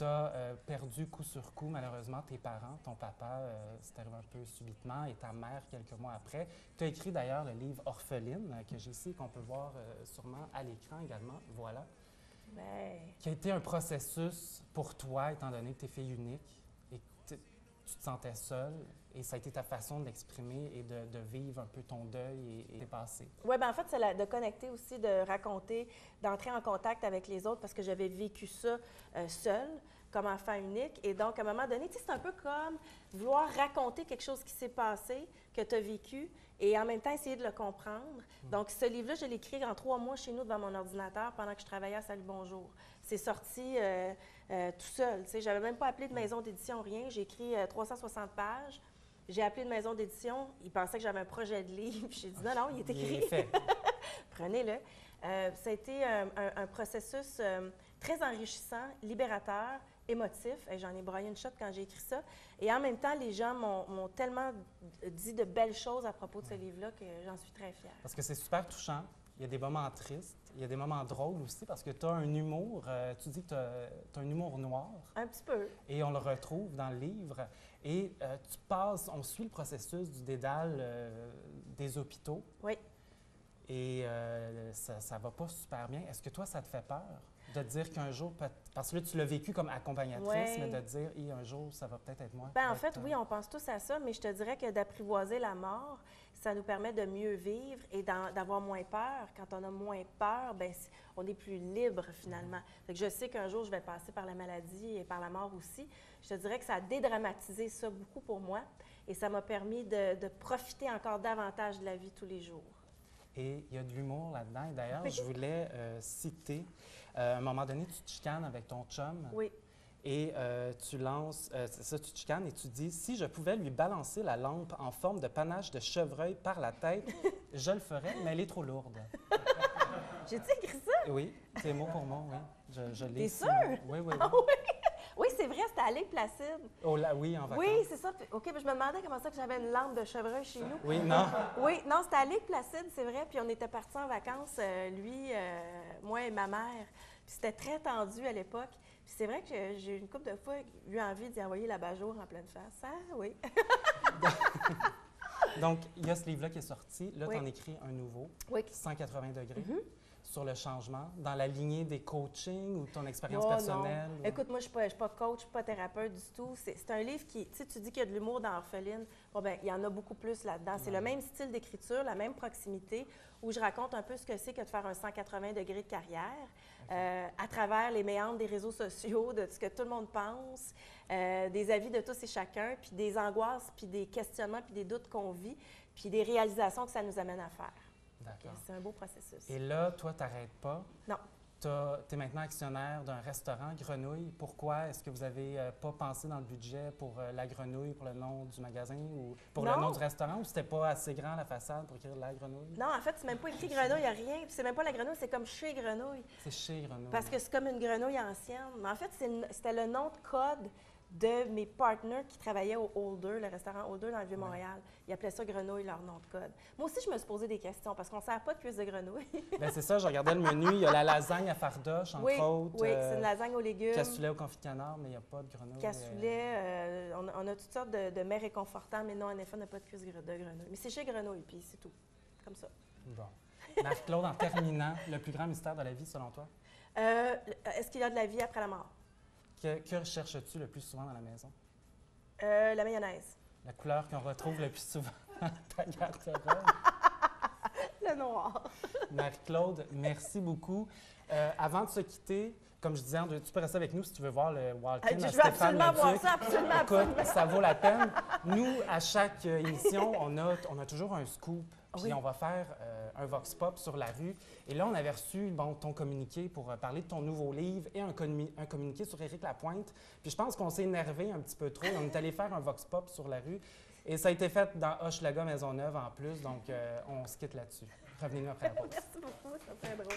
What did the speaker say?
tu as perdu coup sur coup, malheureusement, tes parents. Ton papa, c'est arrivé un peu subitement, et ta mère quelques mois après. Tu as écrit d'ailleurs le livre Orpheline, que j'ai ici, qu'on peut voir sûrement à l'écran également. Voilà. Ben... Qui a été un processus pour toi, étant donné que tu es fille unique et que tu te sentais seule. Et ça a été ta façon de l'exprimer et de vivre un peu ton deuil et tes passés. Oui, bien en fait, c'est de connecter aussi, de raconter, d'entrer en contact avec les autres parce que j'avais vécu ça seule, comme enfant unique. Et donc, à un moment donné, tu sais, c'est un peu comme vouloir raconter quelque chose qui s'est passé, que tu as vécu, et en même temps essayer de le comprendre. Donc, ce livre-là, je l'ai écrit en 3 mois chez nous devant mon ordinateur pendant que je travaillais à Salut Bonjour. C'est sorti tout seul, tu sais. J'avais même pas appelé de maison d'édition, rien. J'ai écrit 360 pages. J'ai appelé une maison d'édition, ils pensaient que j'avais un projet de livre. J'ai dit non, il est écrit. Il est fait. Prenez-le. Ça a été un processus très enrichissant, libérateur, émotif. J'en ai broyé une shot quand j'ai écrit ça. Et en même temps, les gens m'ont tellement dit de belles choses à propos de ce livre-là que j'en suis très fière. Parce que c'est super touchant. Il y a des moments tristes, il y a des moments drôles aussi, parce que tu as un humour, tu dis que tu as un humour noir. Un petit peu. Et on le retrouve dans le livre. Et on suit le processus du dédale des hôpitaux. Oui. Et ça va pas super bien. Est-ce que toi, ça te fait peur de te dire qu'un jour, parce que là, tu l'as vécu comme accompagnatrice, oui. Mais de te dire, un jour, ça va peut-être être moi. Bien, en fait, oui, on pense tous à ça, mais je te dirais que d'apprivoiser la mort, ça nous permet de mieux vivre et d'avoir moins peur. Quand on a moins peur, bien, on est plus libre finalement. Fait que je sais qu'un jour, je vais passer par la maladie et par la mort aussi. Je te dirais que ça a dédramatisé ça beaucoup pour moi et ça m'a permis de profiter encore davantage de la vie tous les jours. Et il y a de l'humour là-dedans. Et d'ailleurs, oui. Je voulais citer, à un moment donné, tu te chicanes avec ton chum. Oui. Et tu lances, c'est ça, tu te chicanes et tu dis, si je pouvais lui balancer la lampe en forme de panache de chevreuil par la tête, je le ferais, mais elle est trop lourde. J'ai-tu écrit ça? Oui, c'est mot pour mot, oui. Je l'ai. T'es sûr? Oui, oui, oui. Ah, oui? Oui, c'est vrai, c'était à Lake Placide. Oh là, oui, en vacances. Oui, c'est ça. OK, mais je me demandais comment ça que j'avais une lampe de chevreuil chez nous. Oui, non. Oui, non, c'était à Lake Placide, c'est vrai. Puis on était partis en vacances, lui, moi et ma mère. Puis c'était très tendu à l'époque. Puis c'est vrai que j'ai une couple de fois eu envie d'y envoyer l'abat-jour en pleine face. Ah, oui. Donc, il y a ce livre-là qui est sorti. Là, oui. tu en écris un nouveau, oui. 180 degrés, sur le changement, dans la lignée des coachings ou ton expérience personnelle? Non. Écoute, moi, je ne suis pas coach, je ne suis pas thérapeute du tout. C'est un livre qui, tu sais, tu dis qu'il y a de l'humour dans Orpheline. Bon, bien, il y en a beaucoup plus là-dedans. C'est le même style d'écriture, la même proximité, où je raconte un peu ce que c'est que de faire un 180 degrés de carrière, à travers les méandres des réseaux sociaux, de ce que tout le monde pense, des avis de tous et chacun, puis des angoisses, puis des questionnements, puis des doutes qu'on vit, puis des réalisations que ça nous amène à faire. D'accord. C'est un beau processus. Et là, toi, tu n'arrêtes pas. Non. Tu es maintenant actionnaire d'un restaurant, Grenouille. Pourquoi? Est-ce que vous n'avez pas pensé dans le budget pour la Grenouille, pour le nom du magasin ou pour le nom du restaurant? Ou c'était pas assez grand, la façade, pour écrire la Grenouille? Non, en fait, c'est même pas écrit Grenouille, il n'y a rien. C'est même pas la Grenouille, c'est comme chez Grenouille. C'est chez Grenouille. Parce que c'est comme une grenouille ancienne. Mais en fait, c'était le nom de code de mes partenaires qui travaillaient au Holder, le restaurant Holder dans le Vieux-Montréal. Ils appelaient ça Grenouille, leur nom de code. Moi aussi, je me suis posé des questions parce qu'on ne sert pas de cuisse de grenouille. Bien, c'est ça, je regardais le menu. Il y a la lasagne à fardoche, entre autres. Oui, c'est une lasagne aux légumes. Cassoulet au confit de canard, mais il n'y a pas de grenouille. Cassoulet, on a toutes sortes de mets réconfortants, mais non, en effet, on n'a pas de cuisse de grenouille. Mais c'est chez Grenouille, puis c'est tout. Comme ça. Bon. Marie-Claude, en terminant, le plus grand mystère de la vie, selon toi? Est-ce qu'il y a de la vie après la mort? Que recherches-tu le plus souvent dans la maison? La mayonnaise. La couleur qu'on retrouve le plus souvent dans ta garde-robe? Le noir. Marie-Claude, merci beaucoup. Avant de se quitter, comme je disais, tu peux rester avec nous si tu veux voir le walk-in à Je veux Stéphane absolument voir Leduc. ça, absolument. Écoute, ça vaut la peine. Nous, à chaque émission, on a toujours un scoop. Puis on va faire un vox pop sur la rue. Et là, on avait reçu ton communiqué pour parler de ton nouveau livre et un communiqué sur Éric Lapointe. Puis je pense qu'on s'est énervé un petit peu trop. On est allé faire un vox pop sur la rue. Et ça a été fait dans Hochelaga Maisonneuve en plus. Donc, on se quitte là-dessus. Revenez-nous après la pause. Merci beaucoup, c'est très drôle.